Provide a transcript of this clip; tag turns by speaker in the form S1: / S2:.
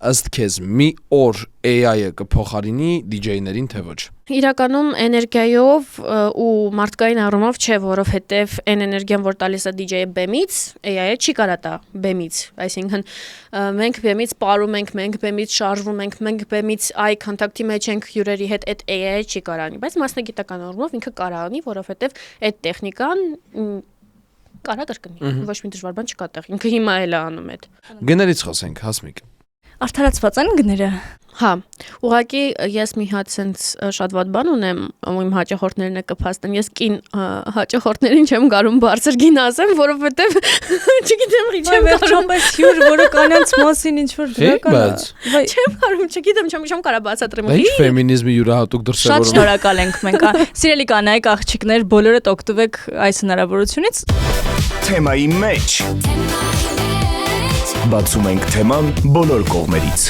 S1: ըստ քեզ մի օր AI-ը կփոխարինի DJ-ներին թե ոչ։
S2: Իրականում էներգիայով ու մարդկային առումով չէ, որովհետև այն էներգիան, որ տալիս է DJ-ը բեմից, AI-ը չի կարա տա բեմից, այսինքն մենք բեմից ապարում ենք, մենք բեմից շարժվում ենք, մենք բեմից eye contact-ի մեջ ենք հյուրերի հետ, այդ AI-ը չի կարանի, բայց մասնագիտական առումով ինքը կարանի, որովհետև այդ տեխնիկան կարա կրկնի, ոչ մի դժվար բան չկա տեղ, ինքը հիմա էլ է անում այդ։
S1: Գներից խոսենք, Հասմիկ։
S3: Արդարացված են գները։
S2: Հա, ուղղակի ես մի հատ sense շատ վատ բան ունեմ, իմ հաճախորդներն է կփաստեն, ես կին հաճախորդներին չեմ գարում բարձր գին ասեմ, որովհետև չգիտեմ, չեմ գարում,
S3: բայց հյուր, որը կանանց մասին ինչ որ դրական է։
S2: Չեմ գարում, չգիտեմ, չեմ կարա բացատրեմ։
S1: Ինչ ֆեմինիզմի յուրահատուկ
S3: Շատ
S1: դրսևորում։
S3: շնորհակալ ենք մենք։ Սիրելի կանայք, աղջիկներ, բոլորդ օգտվեք այս հնարավորությունից։
S4: Թեմայի մեջ բացում ենք թեման բոլոր կողմերից։